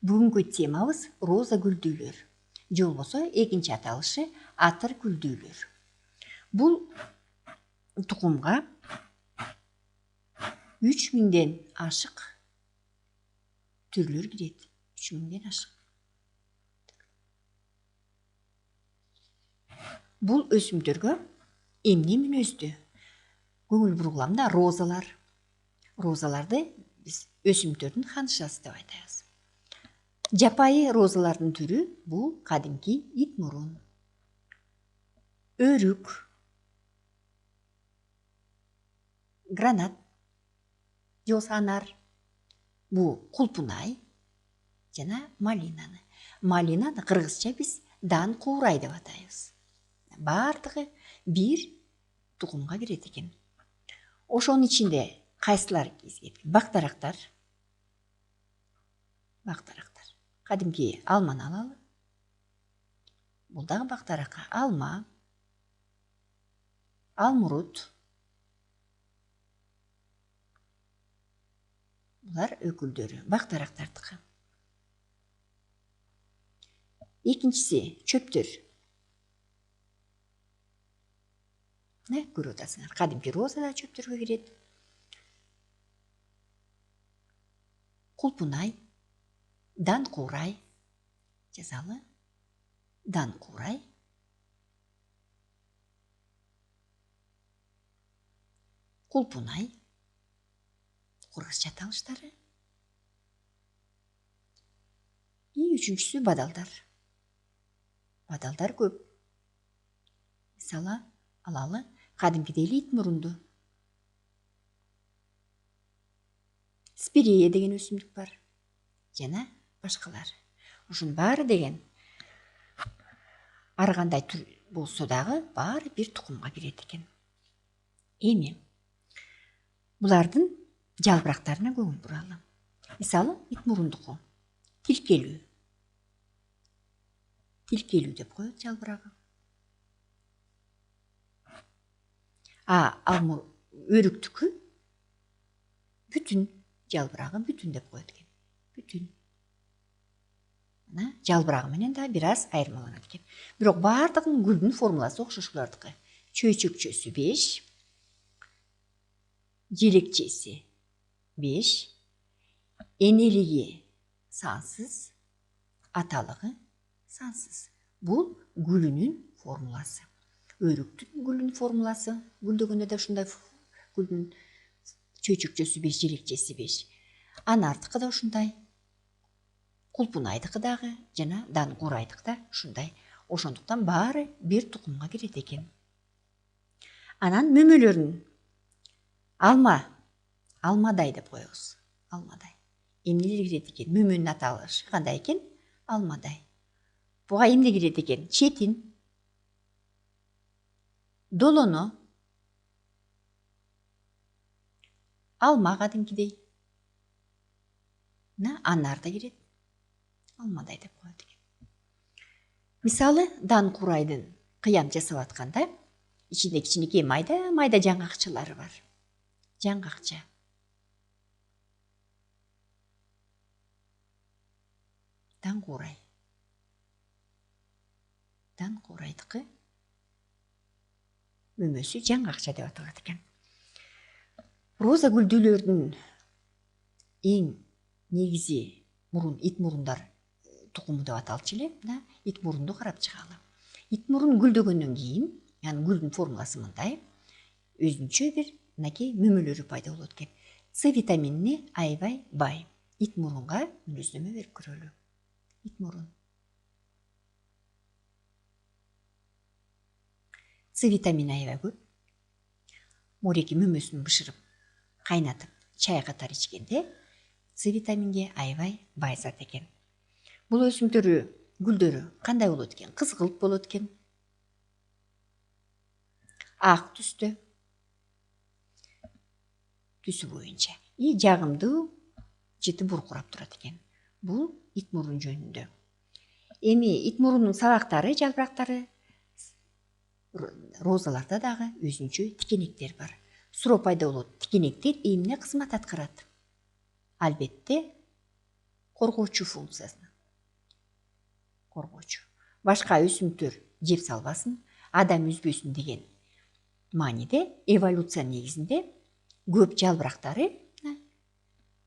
Бүгүнкү темабыз роза гүлдүүлөр. Же болбосо экинчи аталышы атыр гүлдүүлөр. Бул тукумга 3000ден ашык түрлөр кирет. 3000ден ашык. Бул өсүмдөргө эмне мүнөздүү? Көңүл бургулам да розалар. Розаларды биз өсүмдөрдүн ханышасы деп айтабыз. Жапайы розалардын түрү бул кадимки ит мурун, өрүк, гранат, жосанар, бул кулпунай жана малинаны. Малинаны кыргызча биз дан куурай деп атайбыз. Бардыгы бир тукумга кирет экен. Ошонун ичинде кайсылар кезгет? Бактарактар. Кадимки алманы алалы. Бул дагы бактаракка. Алма, алмурут. Булар өкүлдөрү, бактарактардыкы. Экинчиси чөптөр. Көрүп атасыңар, кадимки роза да чөптөргө кирет. Кулпунай, дан куурай, жазалы, дан куурай. Кулпунай, кыргызча аталыштары. Үчүнчүсү бадалдар. Бадалдар көп. Мисалы алалы, кадимкидей эле ит мурунду. Спирея деген өсүмдүк бар. Жана башкалар. Ушунун баары деген ар кандай түр болсо дагы баары бир тукумга кирет экен. Эми булардын жалбырактарына көңүл буралы. Мисалы ит мурундуку тилкелүү. Тилкелүү деп коет жалбырагы. Өрүктүкү бүтүн, жалбырагы бүтүн деп коет экен. Бүтүн. Жалбырагы менен да бир аз айырмаланат экен. Бирок бардыгынын гүлдүн формуласы окшош булардыкы. Чөйчөкчөсү 5, желекчеси 5, энелиги сансыз, аталыгы сансыз. Бул гүлүнүн формуласы. Өрүктүн гүлүнүн формуласы, гүлдөгөндө да ушундай гүлдүн чөйчөкчөсү 5, желекчеси 5. Анардыкы да ушундай. Кулпунайдыкы дагы жана дан куурайдыкы да ушундай. Ошондуктан баары бир тукумга кирет экен. Анан мөмөлөрүн алмадай деп коебуз. Алмадай. Эмнелер кирет экен? Мөмөнүн аталышы кандай экен? Алмадай. Буга эмне кирет экен? Четин, долоно, алма кадимкидей. Анар да кирет. Алмадай деп коет экен. Мисалы дан куурайдын кыям жасап атканда ичинде кичинекей майда жаңгакчалары бар. Жаңгакча. Дан куурай. Дан куурайдыкы мөмөсү жаңгакча деп аталат экен. Роза гүлдүүлөрдүн эң негизи ит мурундар тукуму деп аталчу эле. Ит мурунду карап чыгалы. Ит мурун гүлдөгөндөн кийин, гүлдүн формуласы мындай. Өзүнчө бир мынакей мөмөлөрү пайда болот экен. С витаминине аябай бай. Ит мурунга мүнөздөмө берип көрөлү. Ит мурун. С витамини аябай көп. Мореки мөмөсүн бышырып, кайнатып, чай катары ичкенде С витаминге аябай бай зат экен. Бул өсүмдөрү, гүлдөрү кандай болот экен? Кызгылт болот экен. Ак түстө. Түсү боюнча. Жагымдуу, жыты буркурап турат экен. Бул ит мурун жөнүндө. Эми ит мурунун сабактары, жалбырактары розаларда дагы өзүнчө тикенектер бар. Суроо пайда болот. Тикенектер эмне кызмат аткарат? Албетте коргоочу функциясына. Коргоочу. Башка өсүмдүктөр жеп салбасын, адам үзбөсүн деген мааниде эволюция негизинде көп жалбырактары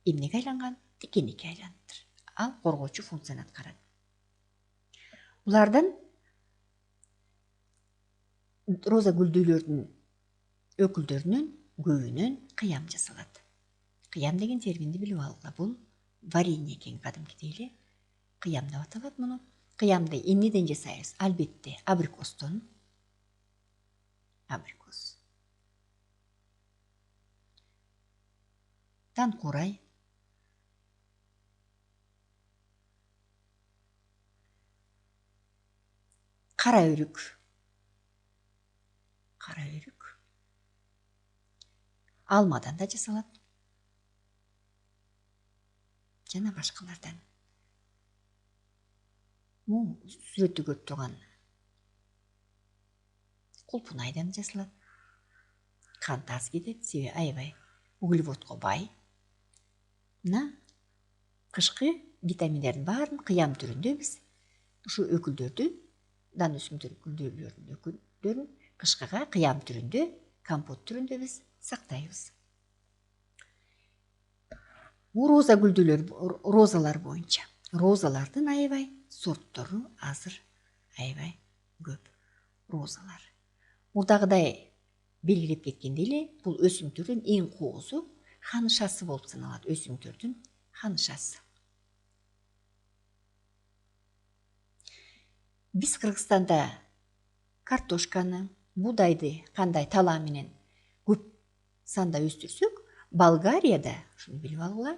эмнеге айланган? Тикенекке айланыптыр. Ал коргоочу функцияны аткарат. Булардан роза гүлдүүлөрдүн өкүлдөрүнүн көбүнөн кыям жасалат. Кыям деген терминди билип алгыла. Бул варенье экен, кадимкидей эле кыям деп аталат муну. Кыямды эмнеден жасайбыз? Албетте абрикостон. Абрикос. Танкурай. Кара өрүк. Кара өрүк. Алмадан да жасалат. Жана башкалардан. Бул сүрөттө көрүп турган кулпунайдан жасалат. Кант аз кетет, себеби аябай углеводко бай. Мына кышкы витаминдердин баарын кыям түрүндө биз ушу өкүлдөрдү, дан өсүмдүк гүлдүүлөрдүн өкүлдөрүн кышкыга кыям түрүндө, компот түрүндө биз сактайбыз. Бул роза гүлдүүлөр, розалар боюнча. Розалардын аябай сорттору азыр, аябай көп розалар. Мурдагыдай белгилеп кеткендей эле, бул өсүмдүктөрдүн эң коозу ханышасы болуп саналат. Өсүмдүктөрдүн ханышасы. Биз Кыргызстанда картошканы, буудайды кандай талаа менен көп санда өстүрсөк, Болгарияда, шуну билип алгыла,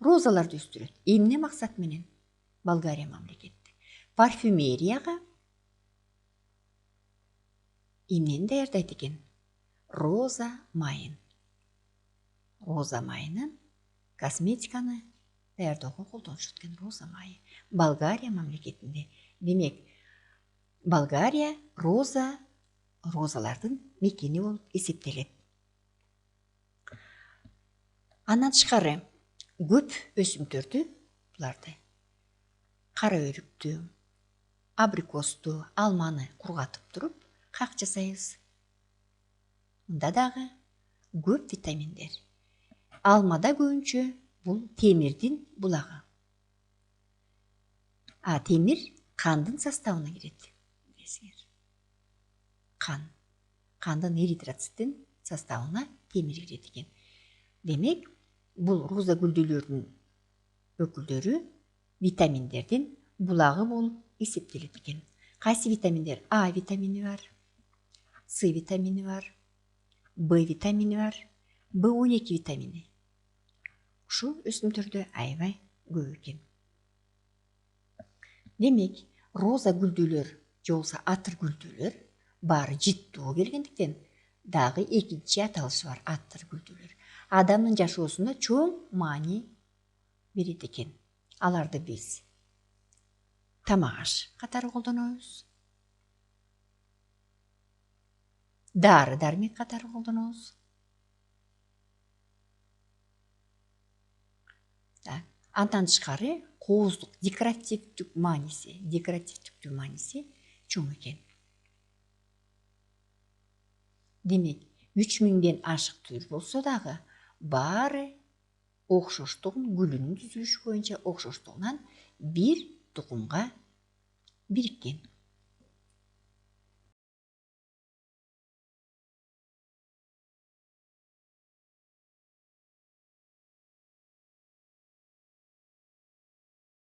розаларды өстүрөт. Эмне максат менен? Болгария мамлекети парфюмерияга эмнени даярдайт экен? Роза майын. Роза майынын косметиканы даярдоого колдонушат экен, роза майы. Болгария мамлекетинде. Демек, Болгария розалардын мекени болуп эсептелет. Андан тышкары көп өсүмдүктөрдү, буларды кара өрүктү, абрикосту, алманы кургатып туруп как жасайбыз. Мында дагы көп витаминдер. Алмада көбүнчө бул темирдин булагы. Темир кандын составына кирет. Кандын эритроциттин составына темир кирет экен. Демек, бул роза гүлдүүлөрдүн өкүлдөрү витаминдердин булагы болуп эсептелет экен. Кайсы витаминдер? А витамини бар, С витамини бар, Б витамини бар, B12 витамини. Ушу өсүмдүктөрдө аябай көп экен. Демек, роза гүлдүүлөр же болбосо атыр гүлдүүлөр баары жыттуу келгендиктен дагы экинчи аталышы бар, атыр гүлдүүлөр. Адамдын жашоосуна чоң маани берет экен. Аларды биз тамак аш катары колдонобуз. Дары дармек катары колдонобуз. Андан тышкары кооздук, декоративдүү мааниси чоң экен. Демек, 3000ден ашык түр болсо дагы баары окшоштугун, гүлүнүн түзүлүшү боюнча окшоштугунан бир тукумга бириккен.